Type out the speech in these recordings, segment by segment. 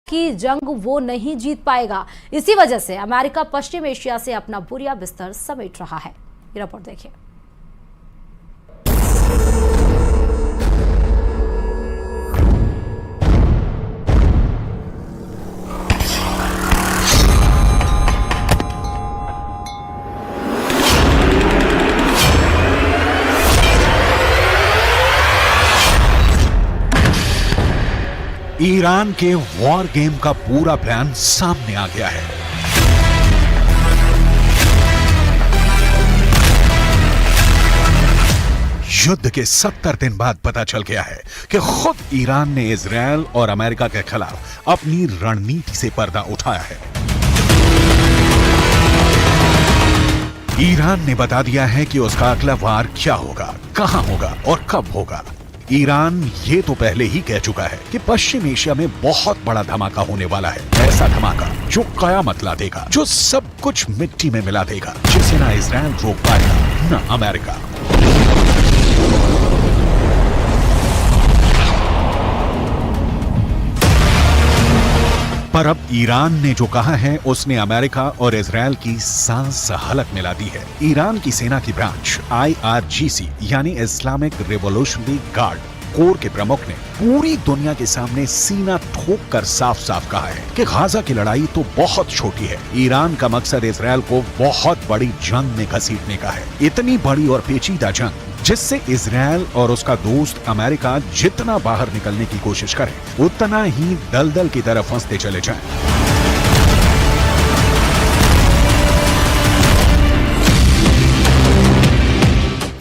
की जंग वो नहीं जीत पाएगा। इसी वजह से अमेरिका पश्चिम एशिया से अपना बोरिया बिस्तर समेट रहा है। ये रिपोर्ट देखिए। ईरान के वॉर गेम का पूरा प्लान सामने आ गया है। युद्ध के 70 दिन बाद पता चल गया है कि खुद ईरान ने इजरायल और अमेरिका के खिलाफ अपनी रणनीति से पर्दा उठाया है। ईरान ने बता दिया है कि उसका अगला वार क्या होगा, कहां होगा और कब होगा। ईरान ये तो पहले ही कह चुका है कि पश्चिम एशिया में बहुत बड़ा धमाका होने वाला है। ऐसा धमाका जो कयामत ला देगा, जो सब कुछ मिट्टी में मिला देगा, जिसे ना इजरायल रोक पाएगा ना अमेरिका। पर अब ईरान ने जो कहा है उसने अमेरिका और इजरायल की सांस हलक मिला दी है। ईरान की सेना की ब्रांच IRGC यानी इस्लामिक रिवॉल्यूशनरी गार्ड कोर के प्रमुख ने पूरी दुनिया के सामने सीना ठोक कर साफ साफ कहा है कि गाजा की लड़ाई तो बहुत छोटी है। ईरान का मकसद इजरायल को बहुत बड़ी जंग में घसीटने का है। इतनी बड़ी और पेचीदा जंग जिससे इजरायल और उसका दोस्त अमेरिका जितना बाहर निकलने की कोशिश करें उतना ही दलदल की तरफ फंसते चले जाएं।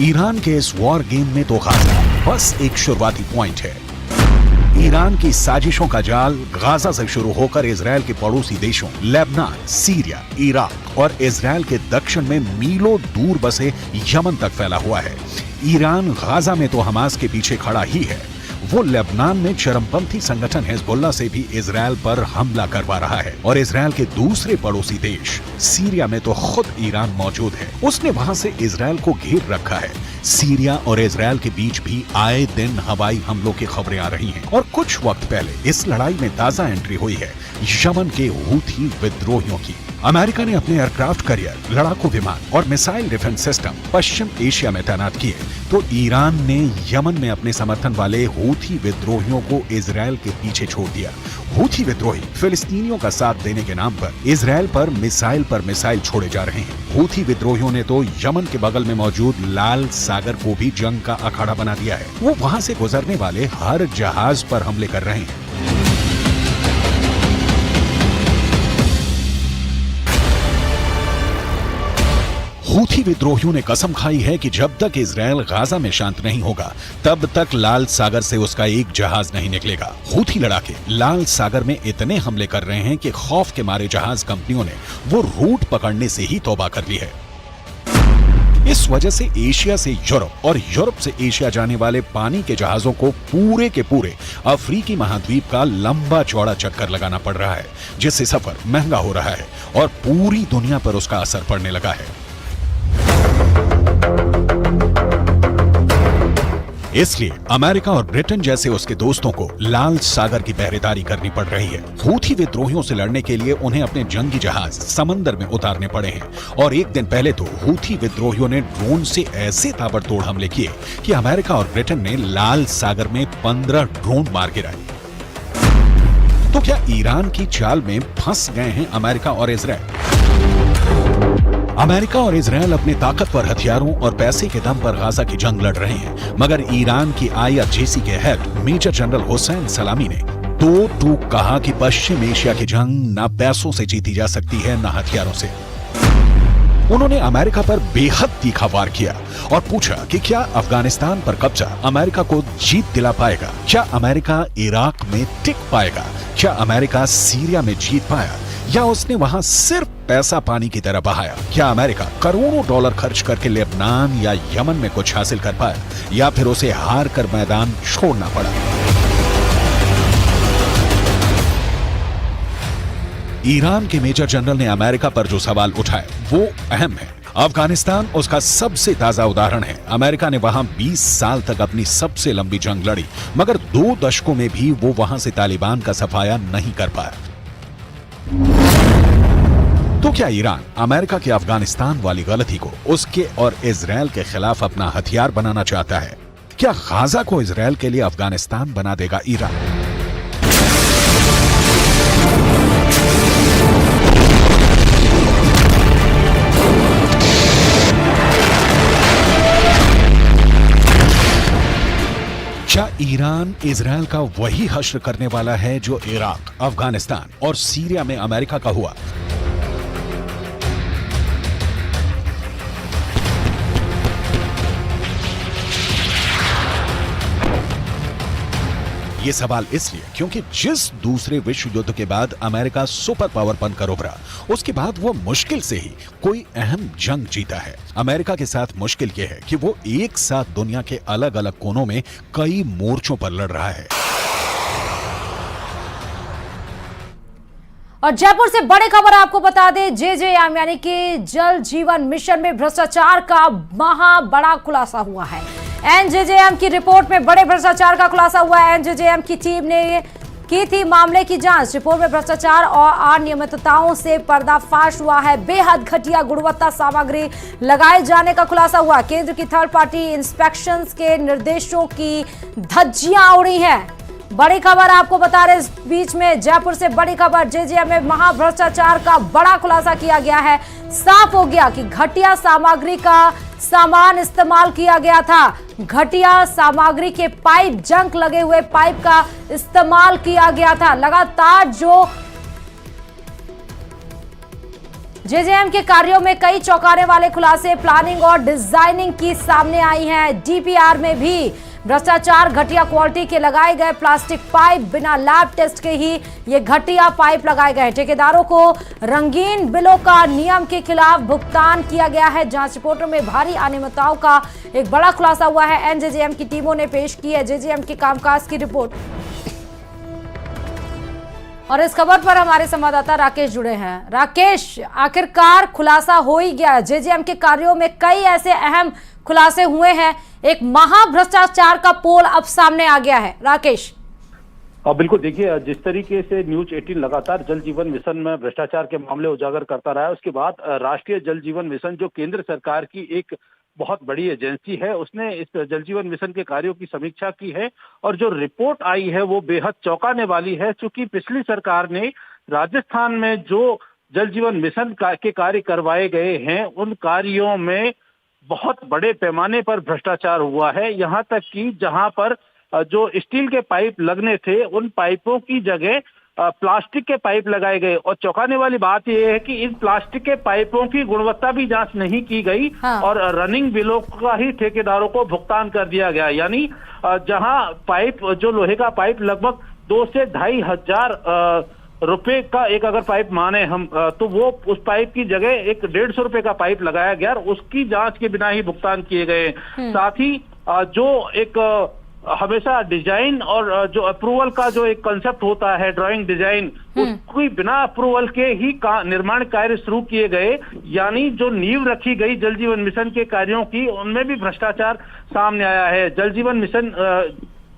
ईरान के इस वॉर गेम में तो गाजा बस एक शुरुआती पॉइंट है। ईरान की साजिशों का जाल गाजा से शुरू होकर इजरायल के पड़ोसी देशों लेबनान, सीरिया, इराक और इजरायल के दक्षिण में मीलों दूर बसे यमन तक फैला हुआ है। ईरान गाजा में तो हमास के पीछे खड़ा ही है। वो लेबनान में चरमपंथी संगठन हिजबुल्लाह से भी इजरायल पर हमला करवा रहा है और इजरायल के दूसरे पड़ोसी देश सीरिया में तो खुद ईरान मौजूद है। उसने वहां से इजरायल को घेर रखा है। सीरिया और इजरायल के बीच भी आए दिन हवाई हमलों की खबरें आ रही हैं और कुछ वक्त पहले इस लड़ाई में ताजा एंट्री हुई है यमन के हूथी विद्रोहियों की। अमेरिका ने अपने एयरक्राफ्ट कैरियर, लड़ाकू विमान और मिसाइल डिफेंस सिस्टम पश्चिम एशिया में तैनात किए तो ईरान ने यमन में अपने समर्थन वाले हूथी विद्रोहियों को इजरायल के पीछे छोड़ दिया। हूथी विद्रोही फिलिस्तीनियों का साथ देने के नाम पर इजरायल पर मिसाइल छोड़े जा रहे हैं। हूथी विद्रोहियों ने तो यमन के बगल में मौजूद लाल सागर को भी जंग का अखाड़ा बना दिया है। वो वहां से गुजरने वाले हर जहाज पर हमले कर रहे हैं। हूथी विद्रोहियों ने कसम खाई है कि जब तक इजरायल गाजा में शांत नहीं होगा तब तक लाल सागर से उसका एक जहाज नहीं निकलेगा। हूथी लड़ाके लाल सागर में इतने हमले कर रहे हैं कि खौफ के मारे जहाज कंपनियों ने वो रूट पकड़ने से ही तौबा कर ली है। इस वजह से एशिया से यूरोप और यूरोप से एशिया जाने वाले पानी के जहाजों को पूरे के पूरे अफ्रीकी महाद्वीप का लंबा चौड़ा चक्कर लगाना पड़ रहा है, जिससे सफर महंगा हो रहा है और पूरी दुनिया पर उसका असर पड़ने लगा है। इसलिए अमेरिका और ब्रिटेन जैसे उसके दोस्तों को लाल सागर की पहरेदारी करनी पड़ रही है। हूथी विद्रोहियों से लड़ने के लिए उन्हें अपने जंगी जहाज समंदर में उतारने पड़े हैं और एक दिन पहले तो हूथी विद्रोहियों ने ड्रोन से ऐसे ताबड़तोड़ हमले किए कि अमेरिका और ब्रिटेन ने लाल सागर में 15 ड्रोन मार गिराए। तो क्या ईरान की चाल में फंस गए हैं अमेरिका और इजरायल? अमेरिका और इजरायल अपने ताकतवर हथियारों और पैसे के दम पर गाजा की जंग लड़ रहे हैं, मगर ईरान की IRGC के हेड मेजर जनरल हुसैन सलामी ने दो टूक कहा कि पश्चिम एशिया की जंग ना पैसों से जीती जा सकती है ना हथियारों से। उन्होंने अमेरिका पर बेहद तीखा वार किया और पूछा कि क्या अफगानिस्तान पर कब्जा अमेरिका को जीत दिला पाएगा? क्या अमेरिका इराक में टिक पाएगा? क्या अमेरिका सीरिया में जीत पाया या उसने वहां सिर्फ पैसा पानी की तरह बहाया? क्या अमेरिका करोड़ों डॉलर खर्च करके लेबनान या यमन में कुछ हासिल कर पाया या फिर उसे हार कर मैदान छोड़ना पड़ा? ईरान के मेजर जनरल ने अमेरिका पर जो सवाल उठाए वो अहम है। अफगानिस्तान उसका सबसे ताजा उदाहरण है। अमेरिका ने वहां 20 साल तक अपनी सबसे लंबी जंग लड़ी, मगर 2 दशकों में भी वो वहां से तालिबान का सफाया नहीं कर पाया। तो क्या ईरान अमेरिका की अफगानिस्तान वाली गलती को उसके और इजराइल के खिलाफ अपना हथियार बनाना चाहता है? क्या गाजा को इजराइल के लिए अफगानिस्तान बना देगा ईरान? क्या ईरान इजराइल का वही हश्र करने वाला है जो इराक, अफगानिस्तान और सीरिया में अमेरिका का हुआ? ये सवाल इसलिए क्योंकि जिस दूसरे विश्व युद्ध के बाद अमेरिका सुपर पावर बनकर उभरा, उसके बाद वो मुश्किल से ही कोई अहम जंग जीता है। अमेरिका के साथ मुश्किल ये है कि वो एक साथ दुनिया के अलग अलग कोनों में कई मोर्चों पर लड़ रहा है। और जयपुर से बड़ी खबर आपको बता दें, जेजेएम यानी कि जल जीवन मिशन में भ्रष्टाचार का महा बड़ा खुलासा हुआ है। एनजेजेएम की रिपोर्ट में बड़े भ्रष्टाचार का खुलासा हुआ है। एनजेजेएम की टीम ने की थी मामले की जांच। रिपोर्ट में भ्रष्टाचार और अनियमितताओं से पर्दाफाश हुआ है। बेहद घटिया गुणवत्ता सामग्री लगाए जाने का खुलासा हुआ। केंद्र की थर्ड पार्टी इंस्पेक्शंस के निर्देशों की धज्जियां उड़ी हैं। बड़ी खबर आपको बता रहे, इस बीच में जयपुर से बड़ी खबर, जेजेएम में महाभ्रष्टाचार का बड़ा खुलासा किया गया है। साफ हो गया कि घटिया सामग्री का सामान इस्तेमाल किया गया था। घटिया सामग्री के पाइप, जंक लगे हुए पाइप का इस्तेमाल किया गया था। लगातार जो जेजेएम के कार्यों में कई चौंकाने वाले खुलासे प्लानिंग और डिजाइनिंग की सामने आई हैं। डीपीआर में भी भ्रष्टाचार, घटिया क्वालिटी के लगाए गए प्लास्टिक पाइप, बिना लैब टेस्ट के ही ये घटिया पाइप लगाए गए। ठेकेदारों को रंगीन बिलों का नियम के खिलाफ भुगतान किया गया है। जांच रिपोर्टों में भारी अनियमितताओं का एक बड़ा खुलासा हुआ है। एनजेजेएम की टीमों ने पेश की है जेजेएम के कामकाज की रिपोर्ट। और इस खबर पर हमारे संवाददाता राकेश जुड़े हैं। राकेश, आखिरकार खुलासा हो ही गया। जेजेएम के कार्यों में कई ऐसे अहम खुलासे हुए हैं। एक महाभ्रष्टाचार का पोल अब सामने आ गया है। राकेश, बिल्कुल, देखिए जिस तरीके से न्यूज 18 लगातार जल जीवन मिशन में भ्रष्टाचार के मामले उजागर करता रहा है, उसके बाद राष्ट्रीय जल जीवन मिशन जो केंद्र सरकार की एक बहुत बड़ी एजेंसी है, उसने इस जल जीवन मिशन के कार्यों की समीक्षा की है और जो रिपोर्ट आई है वो बेहद चौंकाने वाली है। चूंकि पिछली सरकार ने राजस्थान में जो जल जीवन मिशन के कार्य करवाए गए हैं, उन कार्यों में बहुत बड़े पैमाने पर भ्रष्टाचार हुआ है। यहाँ तक कि जहाँ पर जो स्टील के पाइप लगने थे, उन पाइपों की जगह प्लास्टिक के पाइप लगाए गए। और चौंकाने वाली बात यह है कि इन प्लास्टिक के पाइपों की गुणवत्ता भी जांच नहीं की गई। हाँ। और रनिंग बिलों का ही ठेकेदारों को भुगतान कर दिया गया। यानी जहां पाइप, जो लोहे का पाइप लगभग 2 से 2.5 हजार रुपए का एक अगर पाइप माने हम, तो वो उस पाइप की जगह एक 150 रुपए का पाइप लगाया गया और उसकी जांच के बिना ही भुगतान किए गए। साथ ही जो एक हमेशा डिजाइन और जो अप्रूवल का जो एक कंसेप्ट होता है, ड्राइंग डिजाइन, उसकी बिना अप्रूवल के ही निर्माण कार्य शुरू किए गए। यानी जो नींव रखी गई जल जीवन मिशन के कार्यों की, उनमें भी भ्रष्टाचार सामने आया है। जल जीवन मिशन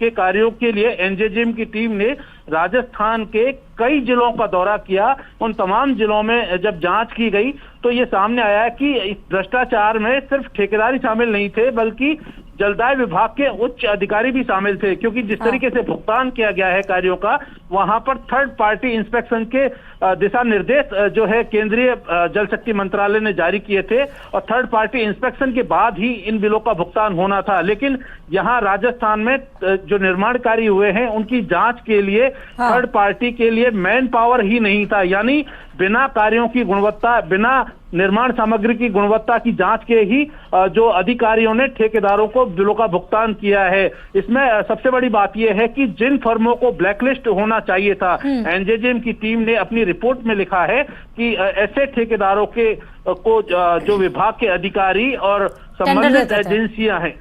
के कार्यों के लिए एनजेजेएम की टीम ने राजस्थान के कई जिलों का दौरा किया। उन तमाम जिलों में जब जांच की गई तो ये सामने आया कि इस भ्रष्टाचार में सिर्फ ठेकेदारी शामिल नहीं थे, बल्कि जलदाय विभाग के उच्च अधिकारी भी शामिल थे। क्योंकि जिस तरीके से भुगतान किया गया है कार्यों का, वहां पर थर्ड पार्टी इंस्पेक्शन के दिशा निर्देश जो है केंद्रीय जल शक्ति मंत्रालय ने जारी किए थे और थर्ड पार्टी इंस्पेक्शन के बाद ही इन बिलों का भुगतान होना था। लेकिन यहाँ राजस्थान में जो निर्माण कार्य हुए हैं, उनकी जांच के लिए थर्ड पार्टी के लिए मैन पावर ही नहीं था। यानी बिना कार्यों की गुणवत्ता, बिना निर्माण सामग्री की गुणवत्ता की जांच के ही जो अधिकारियों ने ठेकेदारों को बिलों का भुगतान किया है। इसमें सबसे बड़ी बात यह है कि जिन फर्मों को ब्लैकलिस्ट होना चाहिए था, एनजेजेएम की टीम ने अपनी रिपोर्ट में लिखा है कि ऐसे ठेकेदारों के को जो विभाग के अधिकारी और संबंधित एजेंसियां हैं,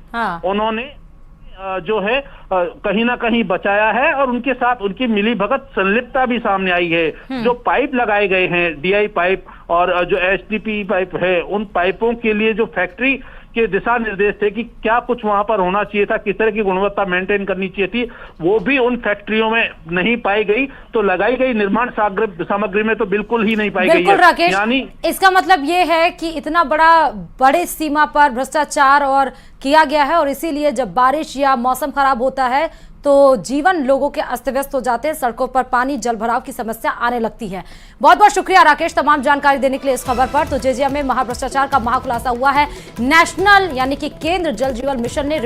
उन्होंने जो है कहीं ना कहीं बचाया है और उनके साथ उनकी मिलीभगत संलिप्तता भी सामने आई है। जो पाइप लगाए गए हैं, डीआई पाइप और जो एचडीपी पाइप है, उन पाइपों के लिए जो फैक्ट्री के दिशा निर्देश थे कि क्या कुछ वहां पर होना चाहिए था, किस तरह की गुणवत्ता मेंटेन करनी चाहिए थी, वो भी उन फैक्ट्रियों में नहीं पाई गई। तो लगाई गई निर्माण सामग्री में तो बिल्कुल ही नहीं पाई गई है। राकेश, यानी इसका मतलब ये है कि इतना बड़े सीमा पर भ्रष्टाचार और किया गया है और इसीलिए जब बारिश या मौसम खराब होता है तो जीवन लोगों के अस्त व्यस्त हो जाते हैं, सड़कों पर पानी जल भराव की समस्या आने लगती है। बहुत बहुत शुक्रिया राकेश तमाम जानकारी देने के लिए इस खबर पर। तो जेजेएम में महाभ्रष्टाचार का महाखुलासा हुआ है। नेशनल यानी कि केंद्र जल जीवन मिशन ने